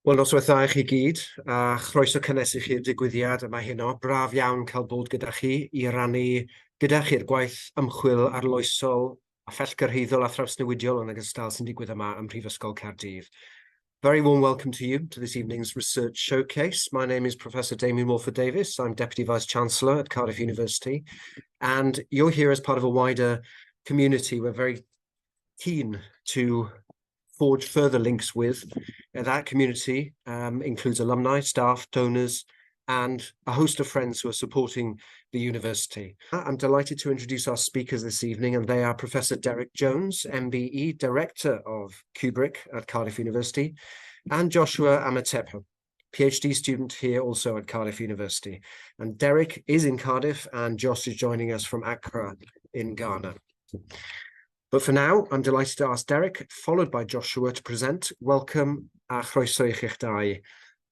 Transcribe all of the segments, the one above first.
Wel, noswaith dda i chi gyd, a chroeso cynnes i chi'r digwyddiad yma heno. Braf iawn cael bod gyda chi i rannu gyda chi'r gwaith ymchwil arloesol a phellgyrhaeddol a thrawsnewidiol yn ogystal sy'n digwydd yma ym Mhrifysgol Caerdydd. Very warm welcome to you to this evening's research showcase. My name is Professor Damian-Walford Davies. I'm Deputy Vice-Chancellor at Cardiff University, and you're here as part of a wider community. We're very keen to forge further links with. That community includes alumni, staff, donors, and a host of friends who are supporting the university. I'm delighted to introduce our speakers this evening, and they are Professor Derek Jones, MBE, Director of CUBRIC at Cardiff University, and Joshua Ametepe, PhD student here also at Cardiff University. And Derek is in Cardiff, and Josh is joining us from Accra in Ghana. But for now, I'm delighted to ask Derek, followed by Joshua, to present Welcome a chroeso i chi'ch dau.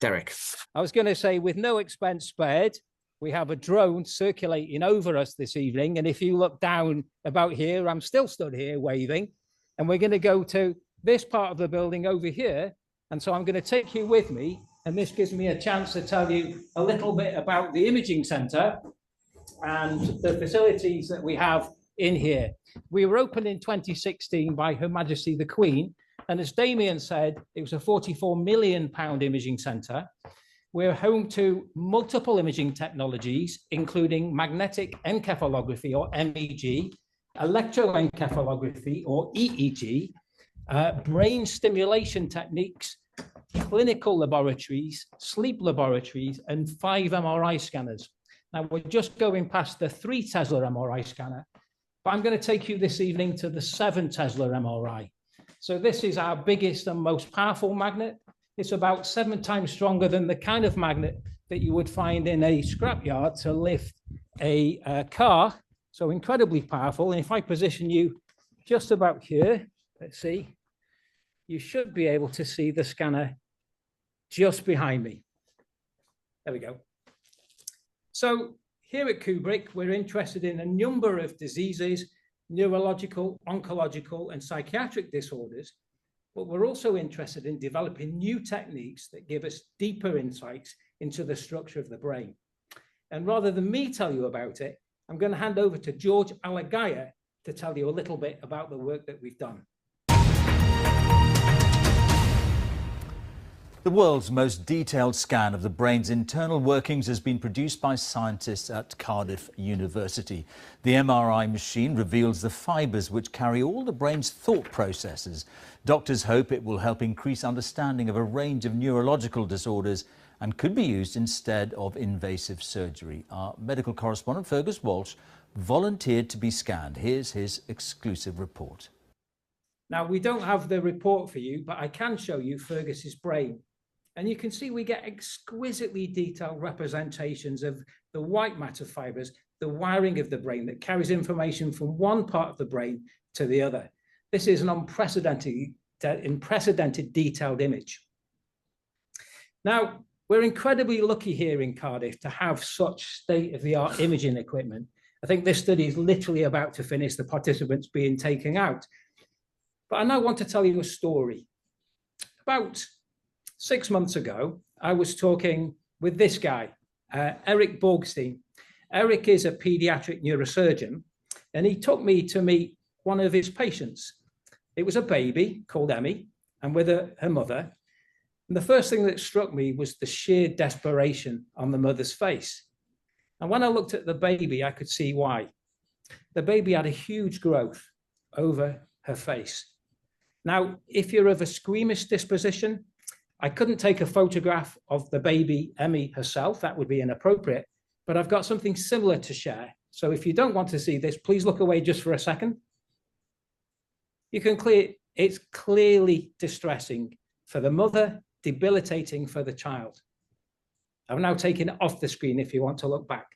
Derek. I was going to say, with no expense spared, we have a drone circulating over us this evening. And if you look down about here, I'm still stood here waving. And we're going to go to this part of the building over here. And so I'm going to take you with me. And this gives me a chance to tell you a little bit about the imaging centre and the facilities that we have in here. We were opened in 2016 by Her Majesty the Queen, and as Damien said, it was a £44 million imaging centre. We're home to multiple imaging technologies, including magnetic encephalography, or MEG, electroencephalography, or EEG, brain stimulation techniques, clinical laboratories, sleep laboratories, and 5 MRI scanners. Now, we're just going past the 3 Tesla MRI scanner, but I'm going to take you this evening to the 7 Tesla MRI. So this is our biggest and most powerful magnet. It's about 7 times stronger than the kind of magnet that you would find in a scrapyard to lift a car. So incredibly powerful. And if I position you just about here, let's see, you should be able to see the scanner just behind me. There we go. So here at CUBRIC, we're interested in a number of diseases, neurological, oncological, and psychiatric disorders, but we're also interested in developing new techniques that give us deeper insights into the structure of the brain. And rather than me tell you about it, I'm going to hand over to George Alagaya to tell you a little bit about the work that we've done. The world's most detailed scan of the brain's internal workings has been produced by scientists at Cardiff University. The MRI machine reveals the fibres which carry all the brain's thought processes. Doctors hope it will help increase understanding of a range of neurological disorders and could be used instead of invasive surgery. Our medical correspondent Fergus Walsh volunteered to be scanned. Here's his exclusive report. Now, we don't have the report for you, but I can show you Fergus's brain. And you can see we get exquisitely detailed representations of the white matter fibers, the wiring of the brain that carries information from one part of the brain to the other. This is an unprecedented detailed image. Now, we're incredibly lucky here in Cardiff to have such state-of-the-art imaging equipment. I think this study is literally about to finish, the participants being taken out. But I now want to tell you a story. About 6 months ago, I was talking with this guy, Eric Borgstein. Eric is a pediatric neurosurgeon, and he took me to meet one of his patients. It was a baby called Emmy, and with her mother. And the first thing that struck me was the sheer desperation on the mother's face. And when I looked at the baby, I could see why. The baby had a huge growth over her face. Now, if you're of a squeamish disposition, I couldn't take a photograph of the baby Emmy herself. That would be inappropriate, but I've got something similar to share. So if you don't want to see this, please look away just for a second. You can it's clearly distressing for the mother, debilitating for the child. I've now taken it off the screen if you want to look back.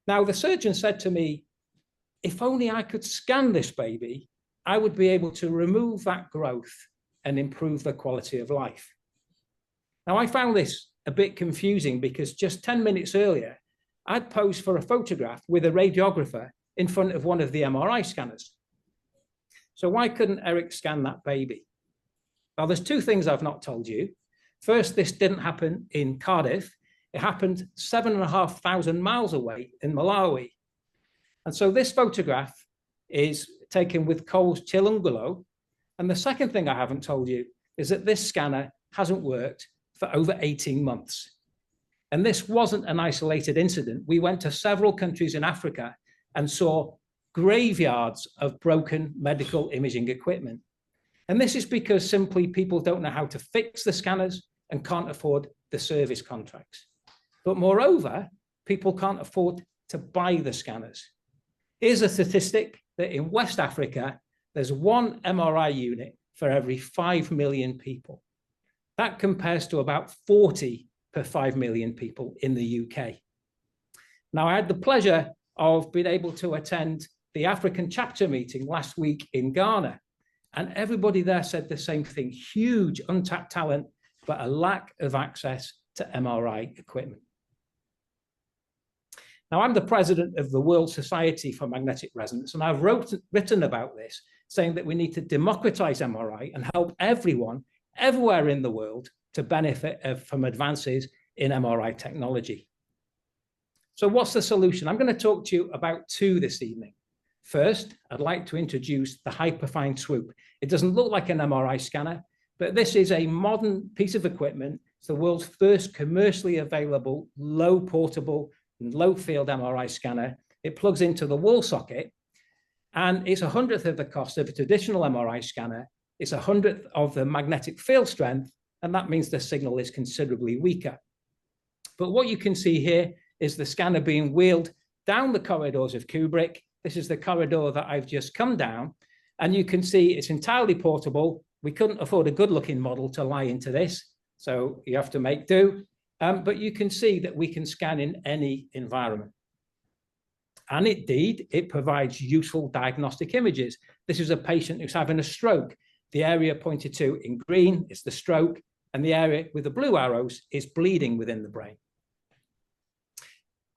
Now, the surgeon said to me, if only I could scan this baby, I would be able to remove that growth and improve the quality of life. Now, I found this a bit confusing because just 10 minutes earlier, I'd posed for a photograph with a radiographer in front of one of the MRI scanners. So why couldn't Eric scan that baby? Well, there's 2 things I've not told you. First, this didn't happen in Cardiff. It happened 7,500 miles away in Malawi. And so this photograph is taken with Cole's Chilungolo. And the second thing I haven't told you is that this scanner hasn't worked for over 18 months. And this wasn't an isolated incident. We went to several countries in Africa and saw graveyards of broken medical imaging equipment. And this is because simply people don't know how to fix the scanners and can't afford the service contracts. But moreover, people can't afford to buy the scanners. Here's a statistic that in West Africa, there's one MRI unit for every 5 million people. That compares to about 40 per 5 million people in the UK. Now, I had the pleasure of being able to attend the African chapter meeting last week in Ghana, and everybody there said the same thing: huge untapped talent, but a lack of access to MRI equipment. Now, I'm the president of the World Society for Magnetic Resonance, and I've written about this, saying that we need to democratize MRI and help everyone, everywhere in the world, to benefit from advances in MRI technology. So what's the solution? I'm going to talk to you about two this evening. First, I'd like to introduce the Hyperfine Swoop. It doesn't look like an MRI scanner, but this is a modern piece of equipment. It's the world's first commercially available, low portable, and low field MRI scanner. It plugs into the wall socket, and it's 1/100th of the cost of a traditional MRI scanner. It's 100th of the magnetic field strength, and that means the signal is considerably weaker. But what you can see here is the scanner being wheeled down the corridors of CUBRIC. This is the corridor that I've just come down, and you can see it's entirely portable. We couldn't afford a good-looking model to lie into this, so you have to make do. But you can see that we can scan in any environment. And indeed, it provides useful diagnostic images. This is a patient who's having a stroke. The area pointed to in green is the stroke, and the area with the blue arrows is bleeding within the brain.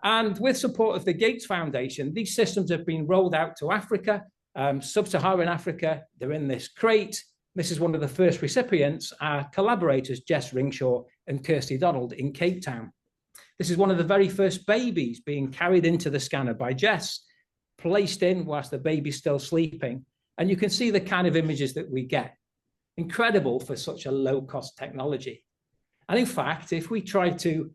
And with support of the Gates Foundation, these systems have been rolled out to Africa, sub-Saharan Africa. They're in this crate. This is one of the first recipients, our collaborators, Jess Ringshaw and Kirsty Donald in Cape Town. This is one of the very first babies being carried into the scanner by Jess, placed in whilst the baby's still sleeping. And you can see the kind of images that we get. Incredible for such a low-cost technology. And in fact, if we try to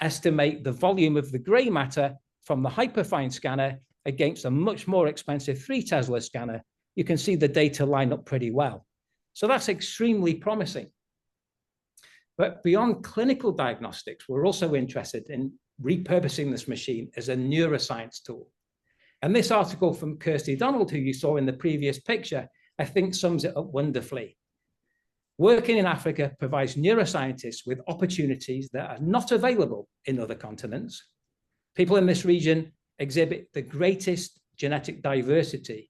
estimate the volume of the grey matter from the Hyperfine scanner against a much more expensive 3 Tesla scanner, you can see the data line up pretty well. So that's extremely promising. But beyond clinical diagnostics, we're also interested in repurposing this machine as a neuroscience tool. And this article from Kirsty Donald, who you saw in the previous picture, I think sums it up wonderfully. Working in Africa provides neuroscientists with opportunities that are not available in other continents. People in this region exhibit the greatest genetic diversity,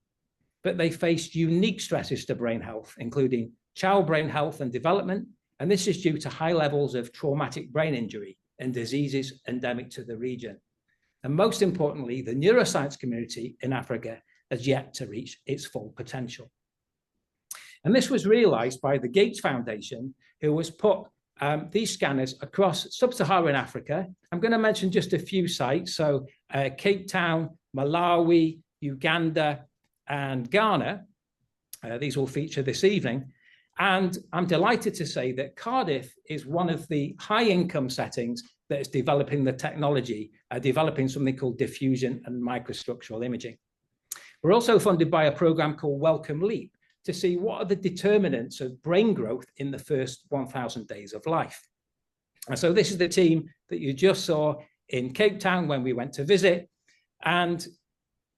but they face unique stresses to brain health, including child brain health and development, and this is due to high levels of traumatic brain injury and diseases endemic to the region. And most importantly, the neuroscience community in Africa has yet to reach its full potential. And this was realized by the Gates Foundation, who has put these scanners across sub-Saharan Africa. I'm going to mention just a few sites. So Cape Town, Malawi, Uganda, and Ghana. These will feature this evening. And I'm delighted to say that Cardiff is one of the high-income settings that is developing the technology, developing something called diffusion and microstructural imaging. We're also funded by a program called Wellcome Leap to see what are the determinants of brain growth in the first 1,000 days of life. And so this is the team that you just saw in Cape Town when we went to visit. And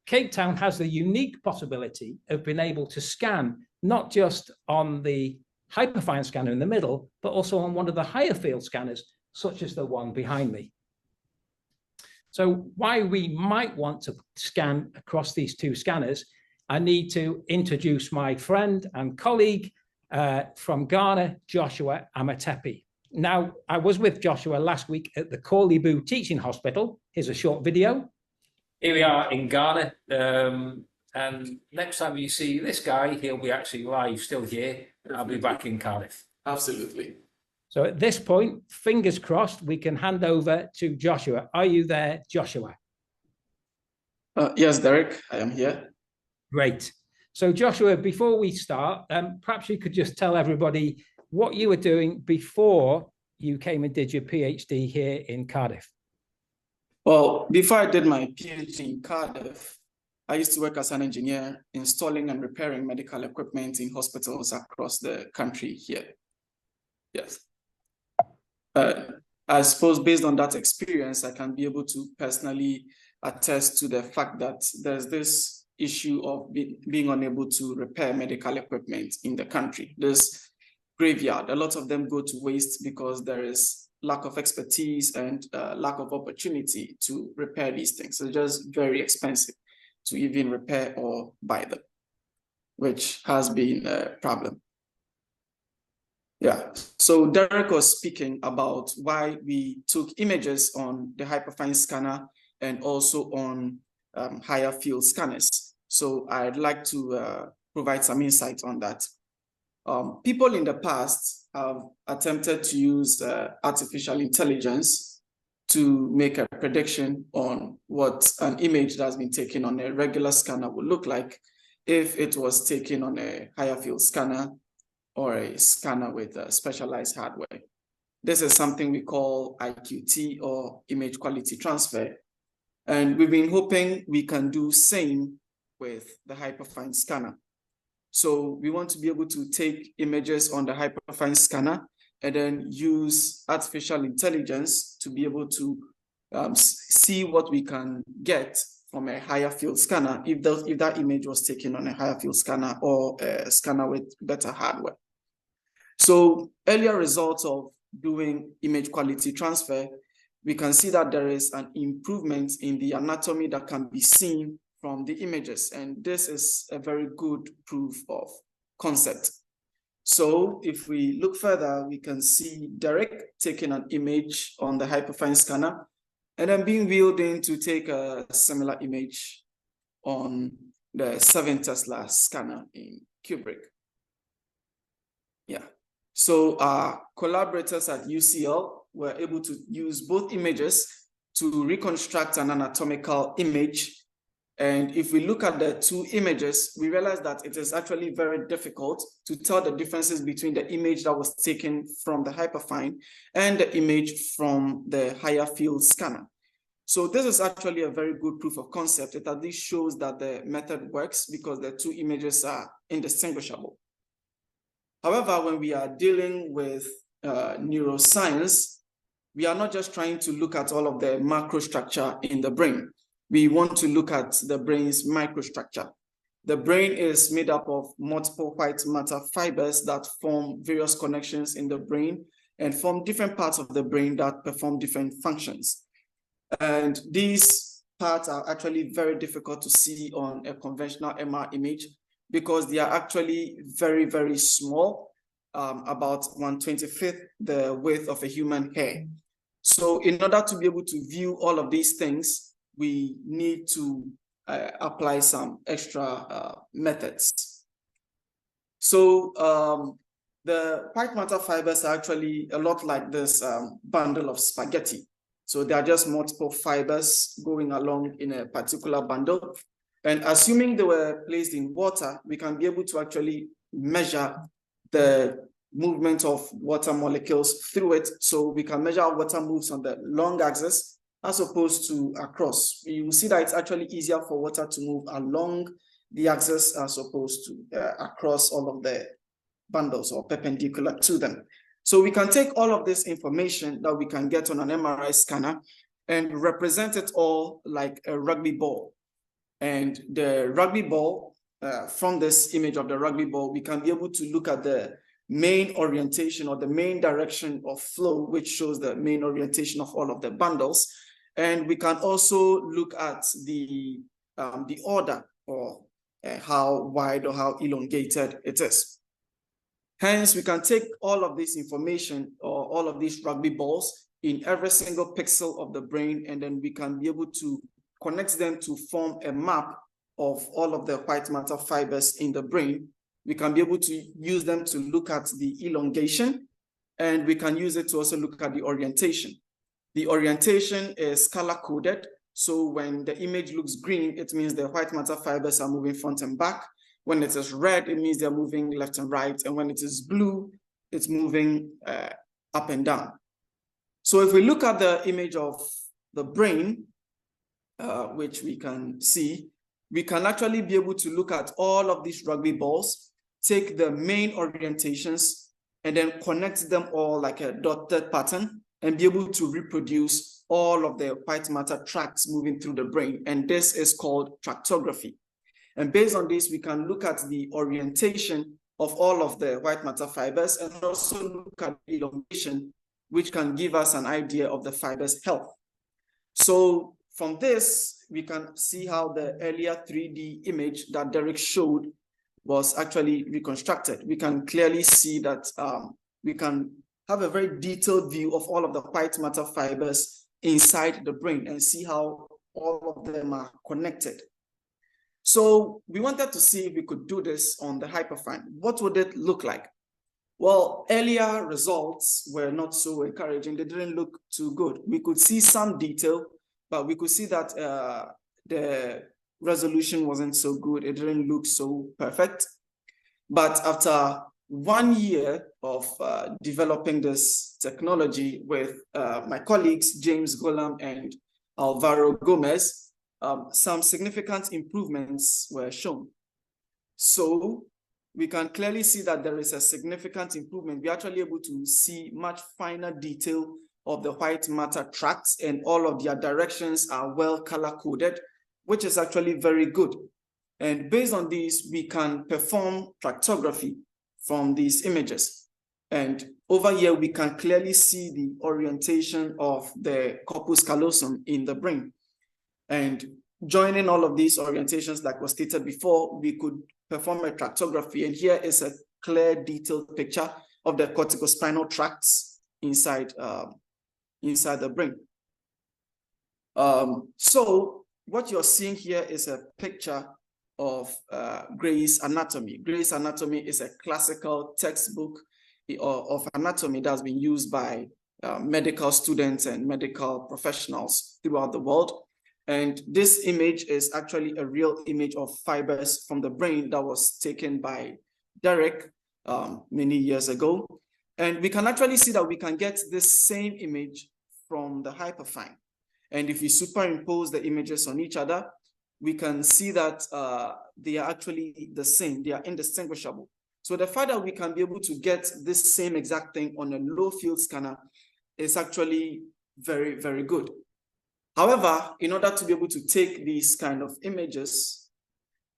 Cape Town has the unique possibility of being able to scan not just on the Hyperfine scanner in the middle, but also on one of the higher field scanners, such as the one behind me. So why we might want to scan across these two scanners, I need to introduce my friend and colleague from Ghana, Joshua Ametepe. Now, I was with Joshua last week at the Korle-Bu Teaching Hospital. Here's a short video. Here we are in Ghana, and next time you see this guy, he'll be actually live, still here. I'll be back in Cardiff. Absolutely. So at this point, fingers crossed, we can hand over to Joshua. Are you there, Joshua? Yes, Derek, I am here. Great. So Joshua, before we start, perhaps you could just tell everybody what you were doing before you came and did your PhD here in Cardiff. Well, before I did my PhD in Cardiff, I used to work as an engineer installing and repairing medical equipment in hospitals across the country here. Yes. I suppose based on that experience, I can be able to personally attest to the fact that there's this issue of being unable to repair medical equipment in the country. This graveyard, a lot of them go to waste because there is lack of expertise and lack of opportunity to repair these things. So just very expensive to even repair or buy them, which has been a problem. Yeah, so Derek was speaking about why we took images on the Hyperfine scanner and also on higher field scanners. So I'd like to provide some insight on that. People in the past have attempted to use artificial intelligence to make a prediction on what an image that has been taken on a regular scanner would look like if it was taken on a higher field scanner or a scanner with specialized hardware. This is something we call IQT, or image quality transfer. And we've been hoping we can do same with the Hyperfine scanner. So we want to be able to take images on the Hyperfine scanner and then use artificial intelligence to be able to see what we can get from a higher field scanner if that image was taken on a higher field scanner or a scanner with better hardware. So earlier results of doing image quality transfer, we can see that there is an improvement in the anatomy that can be seen from the images. And this is a very good proof of concept. So if we look further, we can see Derek taking an image on the Hyperfine scanner and then being wheeled in to take a similar image on the 7 Tesla scanner in CUBRIC. Yeah. So our collaborators at UCL were able to use both images to reconstruct an anatomical image. And if we look at the two images, we realize that it is actually very difficult to tell the differences between the image that was taken from the Hyperfine and the image from the higher field scanner. So this is actually a very good proof of concept. It at least shows that the method works because the two images are indistinguishable. However, when we are dealing with neuroscience, we are not just trying to look at all of the macrostructure in the brain. We want to look at the brain's microstructure. The brain is made up of multiple white matter fibers that form various connections in the brain and form different parts of the brain that perform different functions. And these parts are actually very difficult to see on a conventional MR image because they are actually very, very small, about 1/25th the width of a human hair. So in order to be able to view all of these things, we need to apply some extra methods. So the white matter fibers are actually a lot like this bundle of spaghetti. So they are just multiple fibers going along in a particular bundle. And assuming they were placed in water, we can be able to actually measure the movement of water molecules through it. So we can measure how water moves on the long axis as opposed to across. You will see that it's actually easier for water to move along the axis as opposed to across all of the bundles or perpendicular to them. So we can take all of this information that we can get on an MRI scanner and represent it all like a rugby ball. And the rugby ball, from this image of the rugby ball, we can be able to look at the main orientation or the main direction of flow, which shows the main orientation of all of the bundles. And we can also look at the order or how wide or how elongated it is. Hence, we can take all of this information or all of these rugby balls in every single pixel of the brain, and then we can be able to connect them to form a map of all of the white matter fibers in the brain. We can be able to use them to look at the elongation and we can use it to also look at the orientation. The orientation is color-coded, so when the image looks green, it means the white matter fibers are moving front and back. When it is red, it means they're moving left and right, and when it is blue, it's moving up and down. So if we look at the image of the brain, which we can see, we can actually be able to look at all of these rugby balls, take the main orientations, and then connect them all like a dotted pattern, and be able to reproduce all of the white matter tracts moving through the brain. And this is called tractography. And based on this, we can look at the orientation of all of the white matter fibers and also look at elongation, which can give us an idea of the fiber's health. So from this, we can see how the earlier 3D image that Derek showed was actually reconstructed. We can clearly see that we can have a very detailed view of all of the white matter fibers inside the brain and see how all of them are connected. So we wanted to see if we could do this on the Hyperfine. What would it look like? Well, earlier results were not so encouraging. They didn't look too good. We could see some detail, but we could see that the resolution wasn't so good. It didn't look so perfect. But after 1 year of developing this technology with my colleagues, James Golam and Alvaro Gomez, some significant improvements were shown. So we can clearly see that there is a significant improvement. We're actually able to see much finer detail of the white matter tracts, and all of their directions are well color-coded, which is actually very good. And based on these, we can perform tractography from these images. And over here, we can clearly see the orientation of the corpus callosum in the brain. And joining all of these orientations, like was stated before, we could perform a tractography. And here is a clear, detailed picture of the corticospinal tracts inside the brain. So what you're seeing here is a picture of Gray's anatomy. Gray's anatomy is a classical textbook of anatomy that's been used by medical students and medical professionals throughout the world. And this image is actually a real image of fibers from the brain that was taken by Derek many years ago. And we can actually see that we can get this same image from the Hyperfine. And if we superimpose the images on each other, we can see that they are actually the same. They are indistinguishable. So the fact that we can be able to get this same exact thing on a low field scanner is actually very, very good. However, in order to be able to take these kind of images,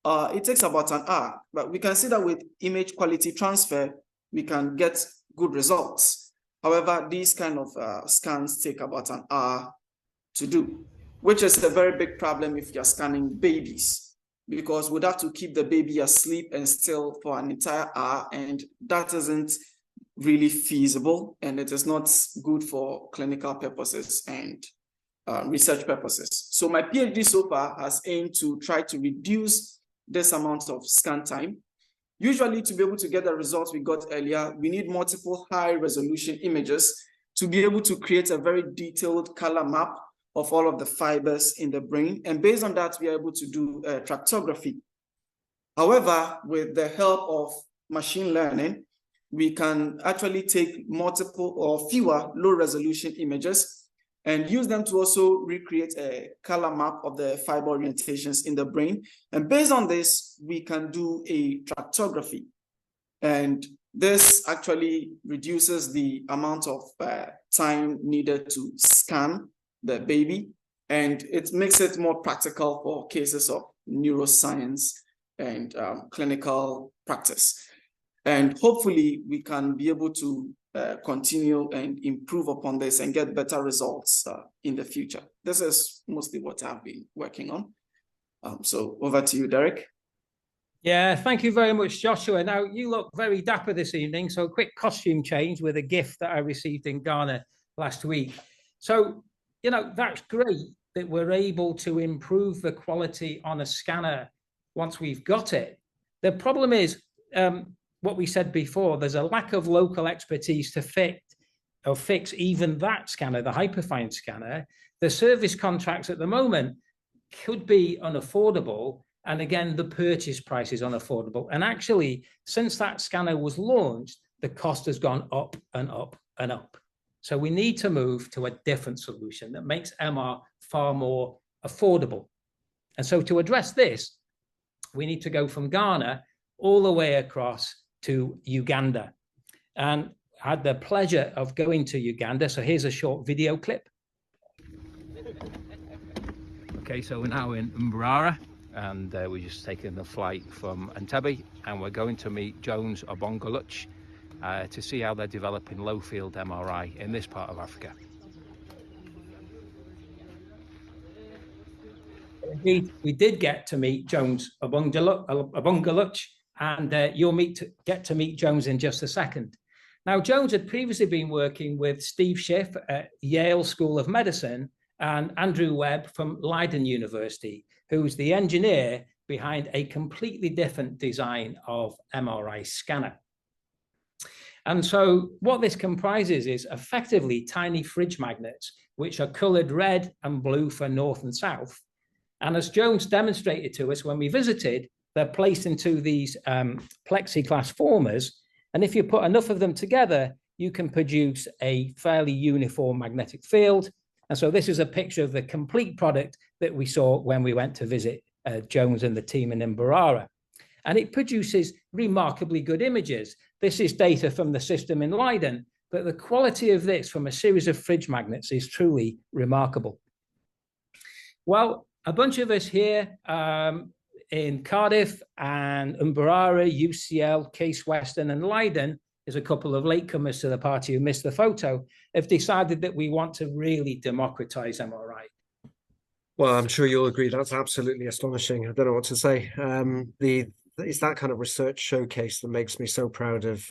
it takes about an hour. But we can see that with image quality transfer, we can get good results. However, these kind of scans take about an hour to do, which is a very big problem if you're scanning babies, because we'd have to keep the baby asleep and still for an entire hour, and that isn't really feasible, and it is not good for clinical purposes and research purposes. So my PhD so far has aimed to try to reduce this amount of scan time. Usually, to be able to get the results we got earlier, we need multiple high-resolution images to be able to create a very detailed color map of all of the fibers in the brain. And based on that, we are able to do tractography. However, with the help of machine learning, we can actually take multiple or fewer low-resolution images and use them to also recreate a color map of the fiber orientations in the brain. And based on this, we can do a tractography. And this actually reduces the amount of time needed to scan the baby, and it makes it more practical for cases of neuroscience and clinical practice. And hopefully we can be able to continue and improve upon this and get better results in the future. This is mostly what I've been working on. So over to you, Derek. Yeah, thank you very much, Joshua. Now, you look very dapper this evening, so a quick costume change with a gift that I received in Ghana last week. So, you know, that's great that we're able to improve the quality on a scanner once we've got it. The problem is, what we said before, there's a lack of local expertise to fix even that scanner, the Hyperfine scanner. The service contracts at the moment could be unaffordable. And again, the purchase price is unaffordable. And actually, since that scanner was launched, the cost has gone up and up and up. So we need to move to a different solution that makes MR far more affordable. And so to address this, we need to go from Ghana all the way across to Uganda. And I had the pleasure of going to Uganda. So here's a short video clip. Okay, so we're now in Mbarara, and we're just taking the flight from Ametepe, and we're going to meet Jones Obungoloch to see how they're developing low-field MRI in this part of Africa. Indeed, we did get to meet Jones Obungoloch, and you'll get to meet Jones in just a second. Now, Jones had previously been working with Steve Schiff at Yale School of Medicine and Andrew Webb from Leiden University, who's the engineer behind a completely different design of MRI scanner. And so what this comprises is effectively tiny fridge magnets, which are colored red and blue for north and south. And as Jones demonstrated to us when we visited, they're placed into these plexiglass formers. And if you put enough of them together, you can produce a fairly uniform magnetic field. And so this is a picture of the complete product that we saw when we went to visit Jones and the team in Mbarara. And it produces remarkably good images. This is data from the system in Leiden, but the quality of this from a series of fridge magnets is truly remarkable. Well, a bunch of us here in Cardiff and Mbarara, UCL, Case Western and Leiden, is a couple of latecomers to the party who missed the photo, have decided that we want to really democratize MRI. Well, I'm sure you'll agree that's absolutely astonishing. I don't know what to say. It's that kind of research showcase that makes me so proud of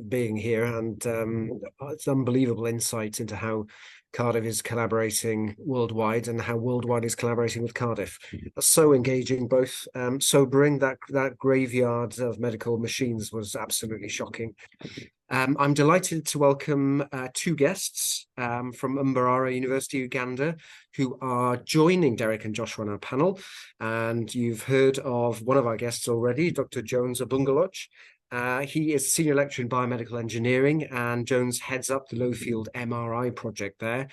being here, and it's unbelievable insight into how Cardiff is collaborating worldwide and how worldwide is collaborating with Cardiff. So engaging, both sobering. That graveyard of medical machines was absolutely shocking. I'm delighted to welcome two guests from Mbarara University, Uganda, who are joining Derek and Joshua on our panel. And you've heard of one of our guests already, Dr. Jones Obungoloch. He is Senior Lecturer in Biomedical Engineering, and Jones heads up the low-field MRI project there.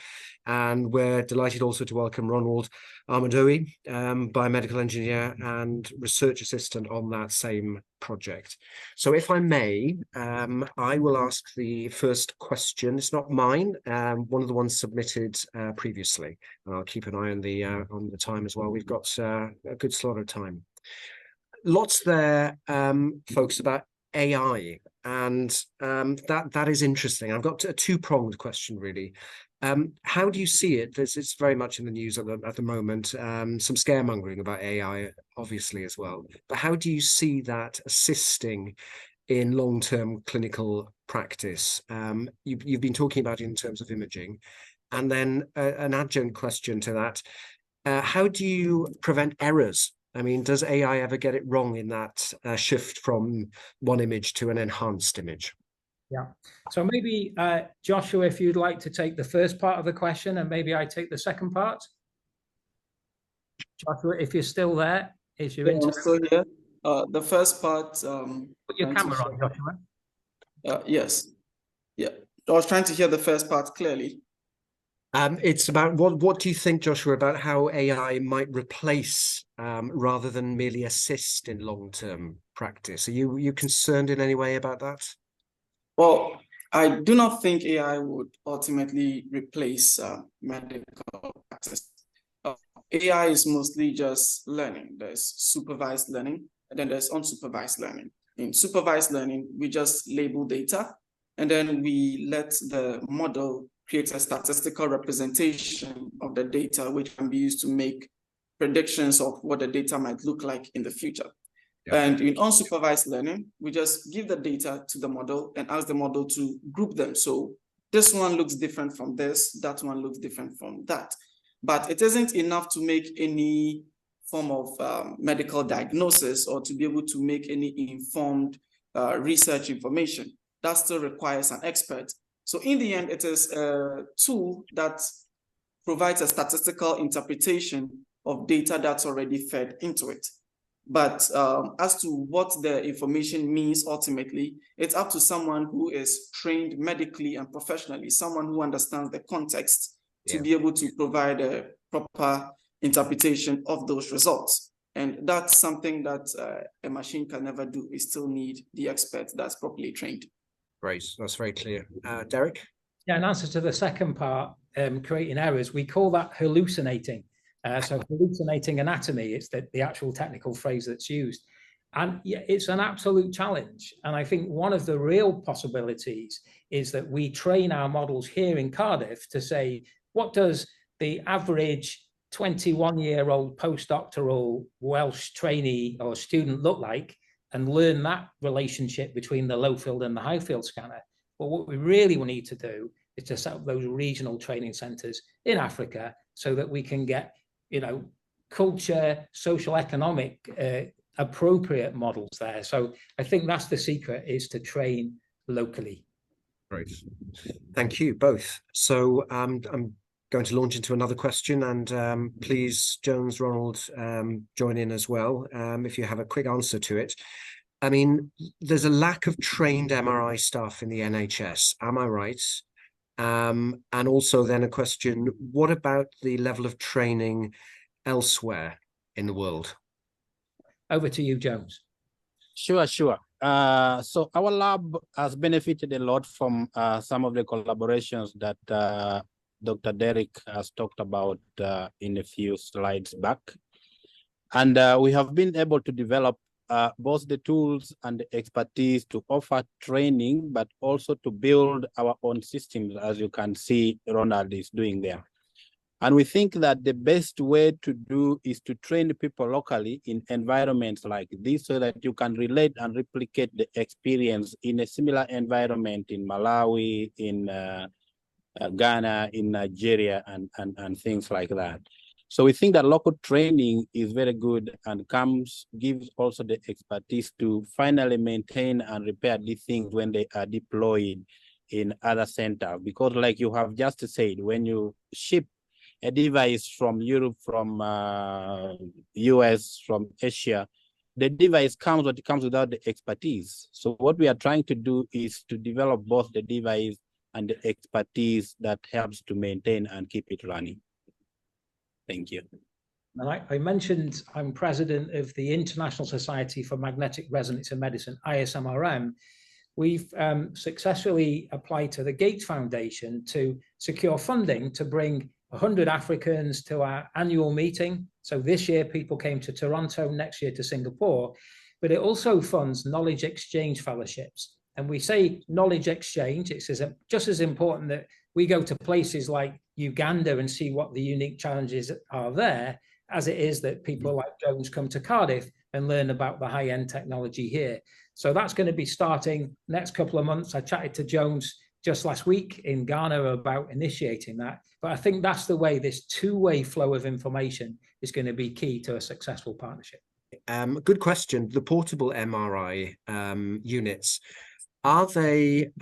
And we're delighted also to welcome Ronald Amadoi, Biomedical Engineer and Research Assistant on that same project. So if I may, I will ask the first question. It's not mine, one of the ones submitted previously. And I'll keep an eye on the time as well. We've got a good slot of time. Lots there, folks, about AI, and that is interesting. I've got a two-pronged question, really. How do you see it? It's very much in the news at the moment. Some scaremongering about AI, obviously, as well. But how do you see that assisting in long-term clinical practice? You've been talking about it in terms of imaging, and then an adjunct question to that: how do you prevent errors? I mean, does AI ever get it wrong in that shift from one image to an enhanced image? Yeah. So maybe, Joshua, if you'd like to take the first part of the question, and maybe I take the second part. Joshua, if you're still there, is your internet? I'm still here. The first part. Put your camera on, Joshua. Yes. Yeah. I was trying to hear the first part clearly. It's about what do you think, Joshua, about how AI might replace rather than merely assist in long-term practice? Are you concerned in any way about that? Well, I do not think AI would ultimately replace medical practice. AI is mostly just learning. There's supervised learning, and then there's unsupervised learning. In supervised learning, we just label data, and then we let the model create a statistical representation of the data, which can be used to make predictions of what the data might look like in the future. Yeah. And in unsupervised learning, we just give the data to the model and ask the model to group them. So this one looks different from this, that one looks different from that. But it isn't enough to make any form of medical diagnosis or to be able to make any informed research information. That still requires an expert. So in the end, it is a tool that provides a statistical interpretation of data that's already fed into it. But as to what the information means ultimately, it's up to someone who is trained medically and professionally, someone who understands the context to be able to provide a proper interpretation of those results. And that's something that a machine can never do. We still need the expert that's properly trained. Great, that's very clear. Derek? Yeah, in answer to the second part, creating errors, we call that hallucinating. So hallucinating anatomy, it's the actual technical phrase that's used. And yeah, it's an absolute challenge. And I think one of the real possibilities is that we train our models here in Cardiff to say, what does the average 21-year-old postdoctoral Welsh trainee or student look like, and learn that relationship between the low field and the high field scanner. But what we really need to do is to set up those regional training centers in Africa so that we can get, culture, social, economic, appropriate models there. So I think that's the secret, is to train locally. Great. Thank you both. So I'm going to launch into another question, and please, Jones, Ronald, join in as well if you have a quick answer to it. I mean, there's a lack of trained MRI staff in the NHS, am I right? And also then a question, what about the level of training elsewhere in the world? Over to you, Jones. Sure. So our lab has benefited a lot from some of the collaborations that Dr. Derek has talked about in a few slides back. And we have been able to develop both the tools and the expertise to offer training, but also to build our own systems, as you can see Ronald is doing there. And we think that the best way to do is to train people locally in environments like this so that you can relate and replicate the experience in a similar environment in Malawi, in Ghana, in Nigeria, and things like that. So we think that local training is very good and gives also the expertise to finally maintain and repair these things when they are deployed in other centers. Because like you have just said, when you ship a device from Europe, from US, from Asia, the device comes, but it comes without the expertise. So what we are trying to do is to develop both the device and the expertise that helps to maintain and keep it running. Thank you. And I mentioned I'm president of the International Society for Magnetic Resonance in Medicine, ISMRM. We've successfully applied to the Gates Foundation to secure funding to bring 100 Africans to our annual meeting. So this year people came to Toronto, next year to Singapore, but it also funds knowledge exchange fellowships. And we say knowledge exchange, it's just as important that we go to places like Uganda and see what the unique challenges are there, as it is that people like Jones come to Cardiff and learn about the high-end technology here. So that's going to be starting next couple of months. I chatted to Jones just last week in Ghana about initiating that. But I think that's the way, this two-way flow of information is going to be key to a successful partnership. Good question. The portable MRI units, are they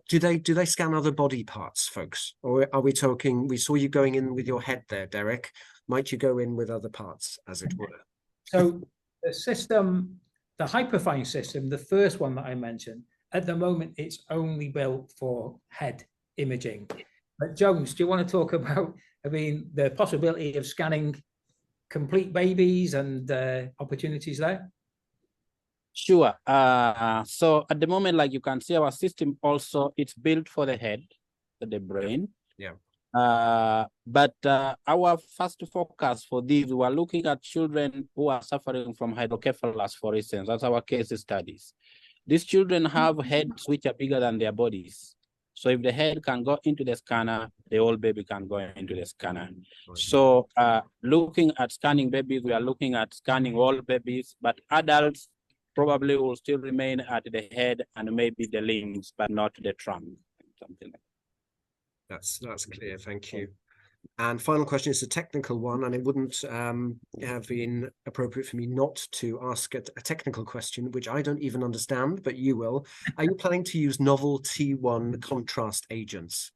do they scan other body parts, folks? Or are we talking, we saw you going in with your head there, Derek. Might you go in with other parts, as it were? So the system, the Hyperfine system, the first one that I mentioned, at the moment, it's only built for head imaging. But Jones, do you want to talk about, the possibility of scanning complete babies and opportunities there? Sure. So at the moment, like you can see, our system also, it's built for the head, for the brain. Yeah. But our first focus for these, we are looking at children who are suffering from hydrocephalus, for instance. That's our case studies. These children have heads which are bigger than their bodies. So if the head can go into the scanner, the whole baby can go into the scanner. So looking at scanning babies, we are looking at scanning all babies, but adults probably will still remain at the head and maybe the limbs, but not the trunk. Something like that. That's clear. Thank you. And final question is a technical one, and it wouldn't have been appropriate for me not to ask a technical question, which I don't even understand, but you will. Are you planning to use novel T1 contrast agents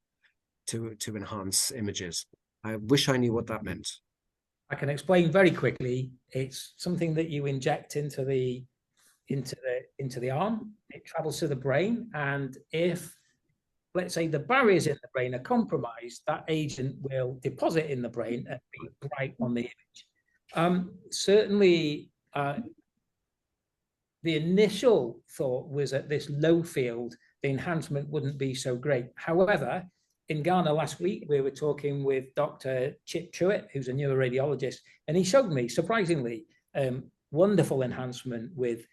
to enhance images? I wish I knew what that meant. I can explain very quickly. It's something that you inject into the arm. It travels to the brain, and if, let's say, the barriers in the brain are compromised, that agent will deposit in the brain and be bright on the image. Certainly, the initial thought was at this low field, the enhancement wouldn't be so great. However, in Ghana last week, we were talking with Dr. Chip Truitt, who's a neuroradiologist, and he showed me, surprisingly, wonderful enhancement with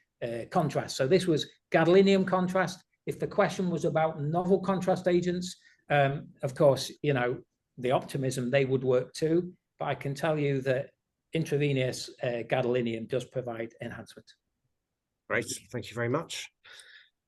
contrast. So this was gadolinium contrast. If the question was about novel contrast agents, of course, you know, the optimism, they would work too. But I can tell you that intravenous gadolinium does provide enhancement. Great, thank you very much.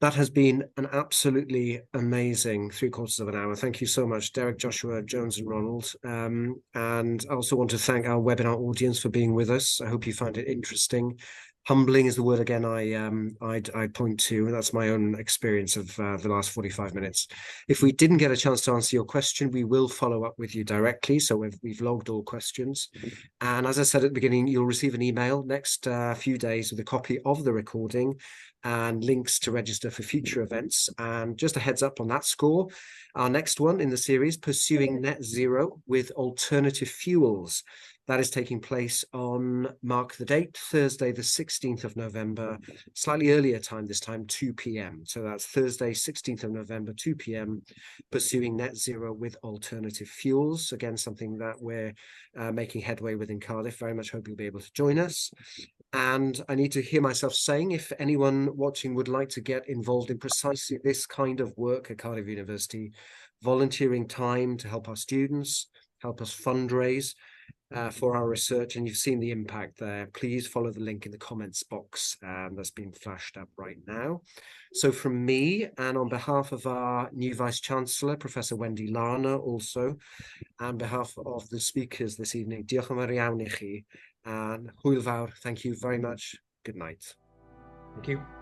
That has been an absolutely amazing 3/4 of an hour. Thank you so much, Derek, Joshua, Jones, and Ronald. And I also want to thank our webinar audience for being with us. I hope you found it interesting. Humbling is the word again I'd point to, and that's my own experience of the last 45 minutes. If we didn't get a chance to answer your question, we will follow up with you directly. So we've logged all questions. And as I said at the beginning, you'll receive an email next few days with a copy of the recording and links to register for future events. And just a heads up on that score, our next one in the series, Pursuing Net Zero with Alternative Fuels. That is taking place on, mark the date, Thursday, the 16th of November, slightly earlier time this time, 2 p.m. So that's Thursday, 16th of November, 2 p.m, Pursuing Net Zero with Alternative Fuels. Again, something that we're making headway with in Cardiff. Very much hope you'll be able to join us. And I need to hear myself saying, if anyone watching would like to get involved in precisely this kind of work at Cardiff University, volunteering time to help our students, help us fundraise, for our research, and you've seen the impact there, please follow the link in the comments box that's been flashed up right now. So from me, and on behalf of our new Vice-Chancellor, Professor Wendy Larner, also, on behalf of the speakers this evening, diolch yn fawr iawn i chi, and hwyl fawr, thank you very much, good night. Thank you.